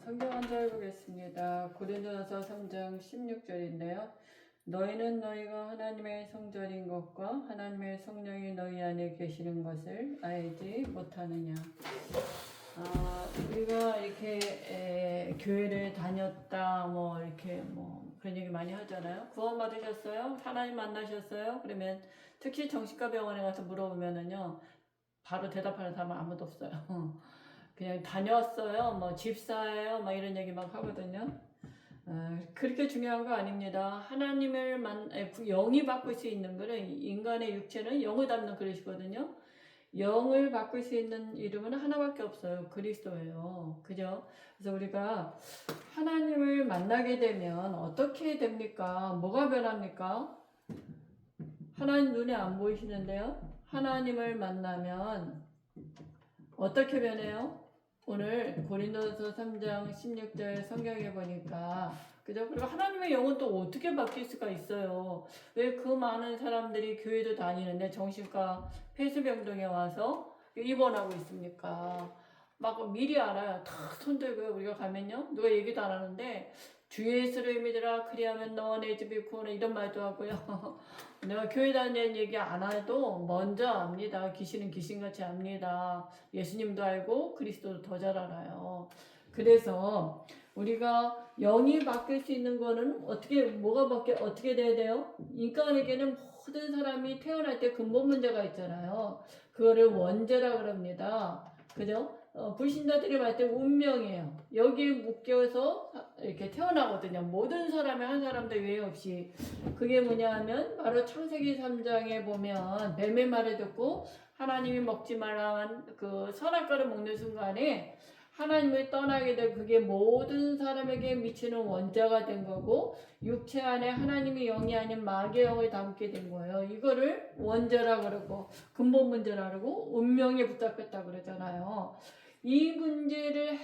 성경 한절 보겠습니다. 고린도전서 3장 16절인데요. 너희는 너희가 하나님의 성전인 것과 하나님의 성령이 너희 안에 계시는 것을 알지 못하느냐. 우리가 이렇게 교회를 다녔다 이렇게 그런 얘기 많이 하잖아요. 구원 받으셨어요? 하나님 만나셨어요? 그러면 특히 정신과 병원에 가서 물어보면은요, 바로 대답하는 사람은 아무도 없어요. 그냥 다녔어요, 집사예요, 이런 얘기 막 하거든요. 그렇게 중요한 거 아닙니다. 하나님을 영이 바꿀 수 있는 거는, 인간의 육체는 영을 담는 그릇이거든요. 영을 바꿀 수 있는 이름은 하나밖에 없어요. 그리스도예요. 그죠? 그래서 우리가 하나님을 만나게 되면 어떻게 됩니까? 뭐가 변합니까? 하나님 눈에 안 보이시는데요. 하나님을 만나면 어떻게 변해요? 오늘 고린도서 3장 16절 성경에 보니까, 그죠? 그리고 하나님의 영은 또 어떻게 바뀔 수가 있어요? 왜 그 많은 사람들이 교회도 다니는데 정신과 폐수병동에 와서 입원하고 있습니까? 막 미리 알아요. 다 손들고요. 우리가 가면요, 누가 얘기도 안 하는데 주 예수를 믿으라 그리하면 너와 내 집이 구원하, 이런 말도 하고요. 내가 교회 다니는 얘기 안 해도 먼저 압니다. 귀신은 귀신같이 압니다. 예수님도 알고 그리스도도 더 잘 알아요. 그래서 우리가 영이 바뀔 수 있는 거는 어떻게 돼야 돼요? 인간에게는 모든 사람이 태어날 때 근본 문제가 있잖아요. 그거를 원죄라 그럽니다. 그죠? 불신자들이 말 때 운명이에요. 여기에 묶여서 이렇게 태어나거든요. 모든 사람의 한 사람도 예외 없이. 그게 뭐냐 하면 바로 창세기 3장에 보면 뱀의 말을 듣고 하나님이 먹지 말라는 그 선악과를 먹는 순간에 하나님을 떠나게 될, 그게 모든 사람에게 미치는 원죄가 된 거고, 육체 안에 하나님의 영이 아닌 마귀의 영을 담게 된 거예요. 이거를 원죄라 그러고 근본 문제라 그러고 운명에 붙잡혔다 그러잖아요. 이 문제를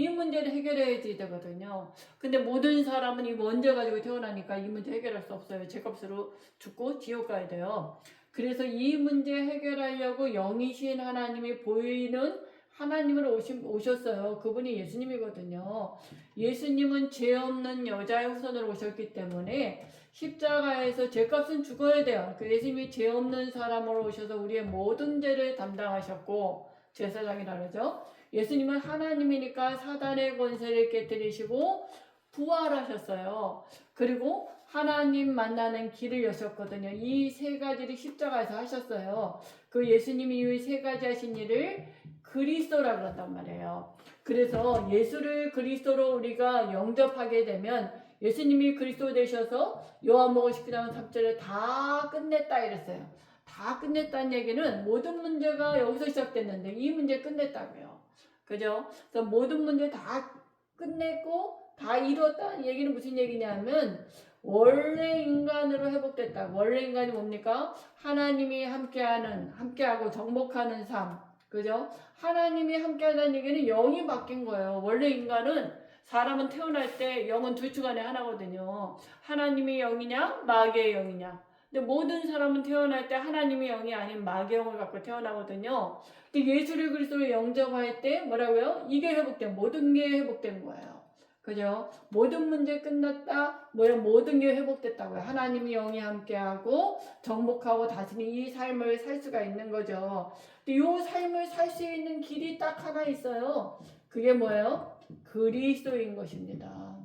해결해야지 되거든요. 근데 모든 사람은 이 원죄 가지고 태어나니까 이 문제 해결할 수 없어요. 죄값으로 죽고 지옥 가야 돼요. 그래서 이 문제 해결하려고 영이신 하나님이 보이는 하나님으로 오셨어요. 그분이 예수님이거든요. 예수님은 죄 없는 여자의 후손으로 오셨기 때문에 십자가에서 죄값은 죽어야 돼요. 그 예수님이 죄 없는 사람으로 오셔서 우리의 모든 죄를 담당하셨고, 제사장이라 그러죠. 예수님은 하나님이니까 사단의 권세를 깨뜨리시고 부활하셨어요. 그리고 하나님 만나는 길을 여셨거든요. 이 세 가지를 십자가에서 하셨어요. 그 예수님이 이 세 가지 하신 일을 그리스도라 그런단 말이에요. 그래서 예수를 그리스도로 우리가 영접하게 되면, 예수님이 그리스도 되셔서 요한복음 19장 3절에 다 끝냈다 이랬어요. 다 끝냈다는 얘기는 모든 문제가 여기서 시작됐는데 이 문제 끝냈다고요. 그죠? 그래서 모든 문제 다 끝냈고 다 이뤘다는 얘기는 무슨 얘기냐면, 원래 인간으로 회복됐다. 원래 인간이 뭡니까? 하나님이 함께하고 정복하는 삶. 그죠? 하나님이 함께하다는 얘기는 영이 바뀐 거예요. 원래 인간은, 사람은 태어날 때 영은 둘 중 안에 하나거든요. 하나님의 영이냐 마귀의 영이냐. 근데 모든 사람은 태어날 때 하나님의 영이 아닌 마귀의 영을 갖고 태어나거든요. 근데 예수를 그리스도로 영접할 때 뭐라고요? 이게 모든 게 회복된 거예요. 그죠? 모든 문제 끝났다. 모든 게 회복됐다고요. 하나님이 영이 함께하고 정복하고 다시는 이 삶을 살 수가 있는 거죠. 근데 이 삶을 살 수 있는 길이 딱 하나 있어요. 그게 뭐예요? 그리스도인 것입니다.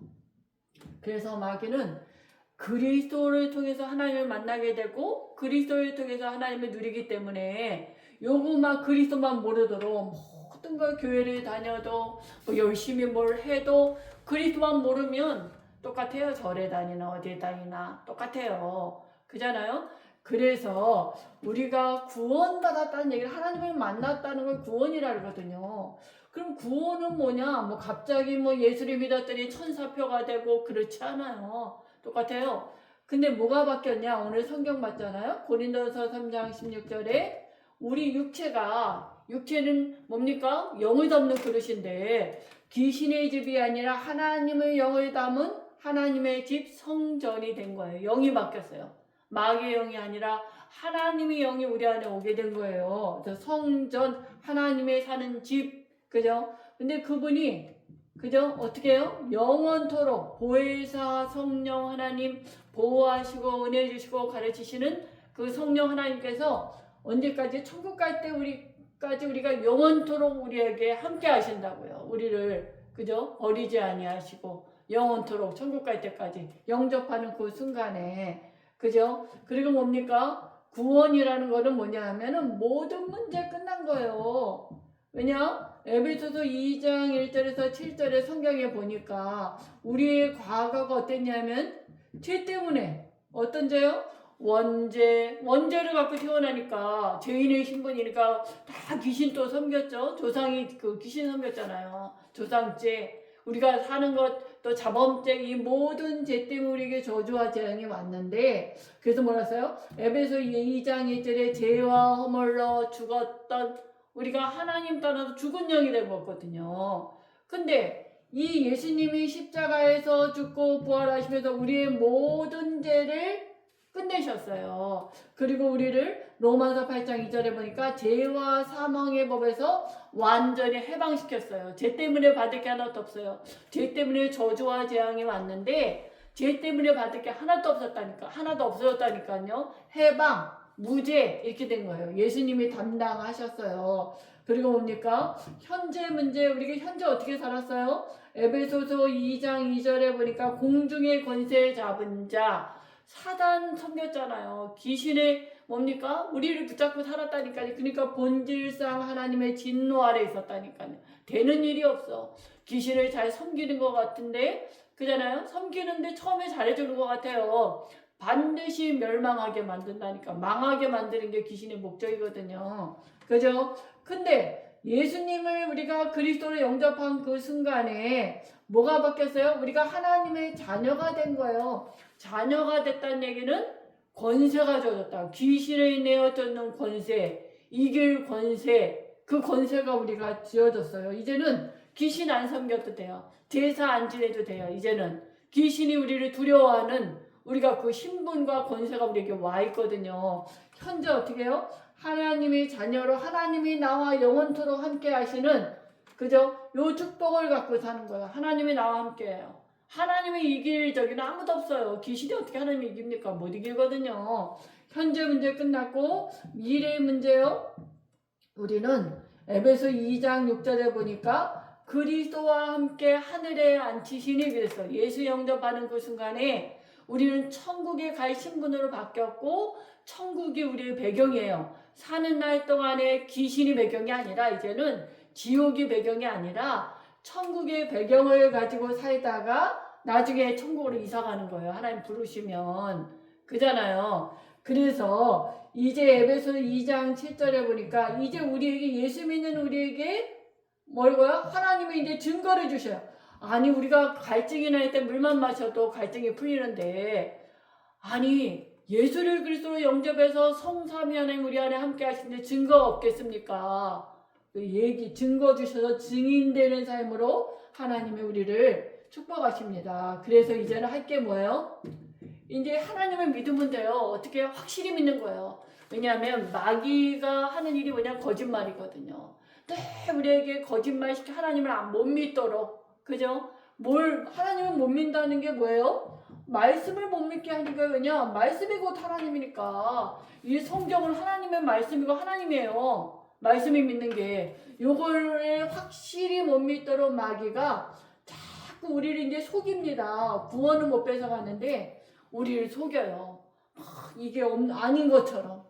그래서 마귀는 그리스도를 통해서 하나님을 만나게 되고 그리스도를 통해서 하나님을 누리기 때문에 그리스도만 모르도록 모든 걸 교회를 다녀도 열심히 뭘 해도 그리스도만 모르면 똑같아요. 절에 다니나 어디에 다니나 똑같아요. 그잖아요. 그래서 우리가 구원받았다는 얘기를, 하나님을 만났다는 걸 구원이라 그러거든요. 그럼 구원은 뭐냐? 갑자기 예수를 믿었더니 천사표가 되고 그렇지 않아요. 똑같아요. 근데 뭐가 바뀌었냐? 오늘 성경 봤잖아요. 고린도서 3장 16절에 우리 육체는 뭡니까? 영을 담는 그릇인데, 귀신의 집이 아니라 하나님의 영을 담은 하나님의 집 성전이 된 거예요. 영이 바뀌었어요. 마귀의 영이 아니라 하나님의 영이 우리 안에 오게 된 거예요. 그래서 성전, 하나님의 사는 집, 그죠? 근데 그분이 그죠? 어떻게 해요? 영원토록 보혜사 성령 하나님 보호하시고 은혜 주시고 가르치시는 그 성령 하나님께서 언제까지 천국 갈 때 우리까지 우리가 영원토록 우리에게 함께 하신다고요. 우리를 그죠? 버리지 아니하시고 영원토록 천국 갈 때까지 영접하는 그 순간에 그죠? 그리고 뭡니까? 구원이라는 거는 뭐냐 하면은 모든 문제 끝난 거예요. 왜냐? 에베소서 2장 1절에서 7절에 성경에 보니까 우리의 과거가 어땠냐면 죄 때문에 어떤 죄요? 원죄를 갖고 태어나니까 죄인의 신분이니까 다 귀신 또 섬겼죠. 조상이 그 귀신 섬겼잖아요. 조상죄, 우리가 사는 것 또 자범죄, 이 모든 죄 때문에 우리에게 저주와 재앙이 왔는데 그래서 뭐라 써요? 에베소 2장 1절에 죄와 허물로 죽었던 우리가 하나님 따라서 죽은 영이 된 거거든요. 근데 이 예수님이 십자가에서 죽고 부활하시면서 우리의 모든 죄를 끝내셨어요. 그리고 우리를 로마서 8장 2절에 보니까 죄와 사망의 법에서 완전히 해방시켰어요. 죄 때문에 받을 게 하나도 없어요. 죄 때문에 저주와 재앙이 왔는데 죄 때문에 받을 게 하나도 없었다니까. 하나도 없어졌다니까요. 해방, 무죄 이렇게 된 거예요. 예수님이 담당하셨어요. 그리고 뭡니까? 현재 문제, 우리가 현재 어떻게 살았어요? 에베소서 2장 2절에 보니까 공중의 권세 잡은 자, 사단 섬겼잖아요. 귀신의 뭡니까? 우리를 붙잡고 살았다니까요. 그러니까 본질상 하나님의 진노 아래 있었다니까요. 되는 일이 없어. 귀신을 잘 섬기는 것 같은데, 그잖아요. 섬기는데 처음에 잘해주는 것 같아요. 반드시 멸망하게 만든다니까. 망하게 만드는 게 귀신의 목적이거든요. 그죠? 근데 예수님을 우리가 그리스도로 영접한 그 순간에 뭐가 바뀌었어요? 우리가 하나님의 자녀가 된 거예요. 자녀가 됐다는 얘기는 권세가 주어졌다. 귀신에 내어졌는 권세, 이길 권세, 그 권세가 우리가 지어졌어요. 이제는 귀신 안 섬겨도 돼요. 제사 안 지내도 돼요. 이제는 귀신이 우리를 두려워하는 우리가 그 신분과 권세가 우리에게 와 있거든요. 현재 어떻게 해요? 하나님의 자녀로 하나님이 나와 영원토록 함께 하시는 그죠? 요 축복을 갖고 사는 거예요. 하나님이 나와 함께 해요. 하나님이 이길 적은 아무도 없어요. 귀신이 어떻게 하나님이 이깁니까? 못 이기거든요. 현재 문제 끝났고 미래 문제요. 우리는 에베소 2장 6절에 보니까 그리스도와 함께 하늘에 앉히시니 그랬어. 예수 영접하는 그 순간에 우리는 천국에 갈 신분으로 바뀌었고 천국이 우리의 배경이에요. 사는 날 동안에 귀신이 배경이 아니라 이제는 지옥이 배경이 아니라 천국의 배경을 가지고 살다가 나중에 천국으로 이사가는 거예요. 하나님 부르시면. 그잖아요. 그래서 이제 에베소 2장 7절에 보니까 이제 우리에게 예수 믿는 우리에게 뭐고요? 하나님이 이제 증거를 주셔요. 아니 우리가 갈증이 날 때 물만 마셔도 갈증이 풀리는데 아니 예수를 그리스도로 영접해서 성삼위 하나님 우리 안에 함께 하시는데 증거 없겠습니까? 증거 주셔서 증인되는 삶으로 하나님이 우리를 축복하십니다. 그래서 이제는 할 게 뭐예요? 이제 하나님을 믿으면 돼요. 어떻게 확실히 믿는 거예요. 왜냐하면 마귀가 하는 일이 뭐냐 거짓말이거든요. 늘 우리에게 거짓말시켜 하나님을 못 믿도록 그죠? 하나님을 못 믿는다는 게 뭐예요? 말씀을 못 믿게 하는 거예요. 왜냐? 말씀이 곧 하나님이니까. 이 성경은 하나님의 말씀이고 하나님이에요. 말씀이 믿는 게 요거를 확실히 못 믿도록 마귀가 자꾸 우리를 이제 속입니다. 구원은 못 뺏어가는데 우리를 속여요. 이게 아닌 것처럼.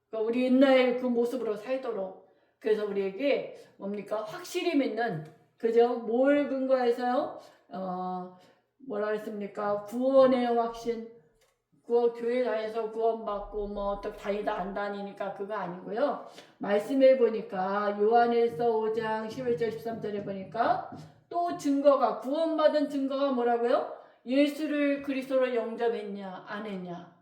그러니까 우리 옛날 그 모습으로 살도록. 그래서 우리에게 뭡니까? 확실히 믿는 그죠? 뭘 근거해서요? 뭐라 했습니까? 구원의 확신. 교회 다녀서 구원받고 또 다니다 안 다니니까 그거 아니고요. 말씀해 보니까 요한일서 5장 11절 13절에 보니까 또 증거가 구원받은 증거가 뭐라고요? 예수를 그리스도로 영접했냐 안 했냐.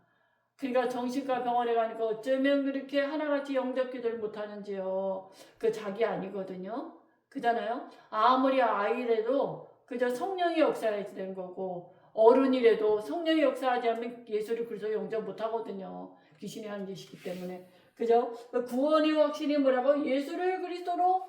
그러니까 정신과 병원에 가니까 어쩌면 그렇게 하나같이 영접 기도를 못하는지요. 그 자기 아니거든요. 그잖아요. 아무리 아이래도 그저 성령이 역사해야 되는 거고 어른이라도 성령이 역사하지 않으면 예수를 그리스도 영접 못하거든요. 귀신이 하는 짓이기 때문에. 그죠? 구원의 확신이 뭐라고? 예수를 그리스도로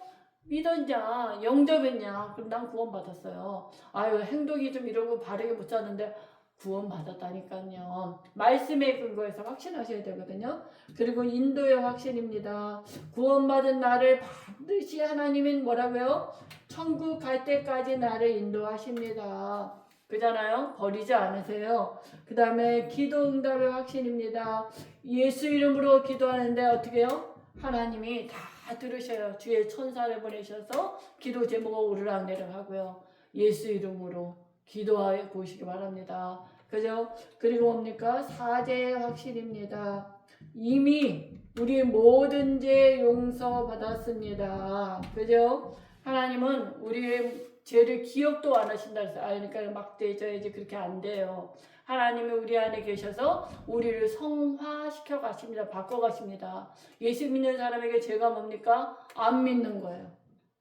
믿었냐, 영접했냐, 그럼 난 구원받았어요. 아유, 행동이 좀 이러고 바르게 못 사는데 구원받았다니까요. 말씀에 근거해서 확신하셔야 되거든요. 그리고 인도의 확신입니다. 구원받은 나를 반드시 하나님은 뭐라고요? 천국 갈 때까지 나를 인도하십니다. 그잖아요. 버리지 않으세요. 그 다음에 기도 응답의 확신입니다. 예수 이름으로 기도하는데 어떻게 해요? 하나님이 다 들으셔요. 주의 천사를 보내셔서 기도 제목을 오르락내락 하고요. 예수 이름으로 기도하여 보시기 바랍니다. 그죠? 그리고 뭡니까? 사죄의 확신입니다. 이미 우리 모든 죄 용서받았습니다. 그죠? 하나님은 우리의 죄를 기억도 안 하신다 해서 그러니까 막대져야지 그렇게 안 돼요. 하나님이 우리 안에 계셔서 우리를 성화시켜 가십니다. 바꿔 가십니다. 예수 믿는 사람에게 죄가 뭡니까? 안 믿는 거예요.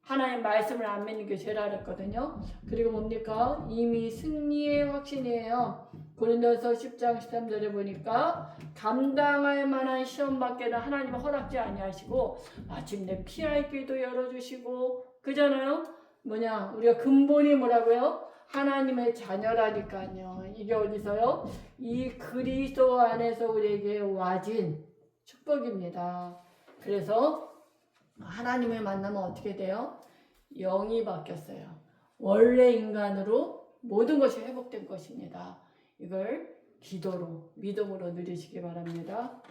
하나님 말씀을 안 믿는 게 죄라 그랬거든요. 그리고 뭡니까? 이미 승리의 확신이에요. 고린도서 10장 13절에 보니까 감당할 만한 시험밖에는 하나님은 허락지 아니하시고 마침내 피할 길도 열어주시고 그잖아요. 뭐냐? 우리가 근본이 뭐라고요? 하나님의 자녀라니까요. 이게 어디서요? 이 그리스도 안에서 우리에게 와진 축복입니다. 그래서 하나님을 만나면 어떻게 돼요? 영이 바뀌었어요. 원래 인간으로 모든 것이 회복된 것입니다. 이걸 기도로, 믿음으로 누리시기 바랍니다.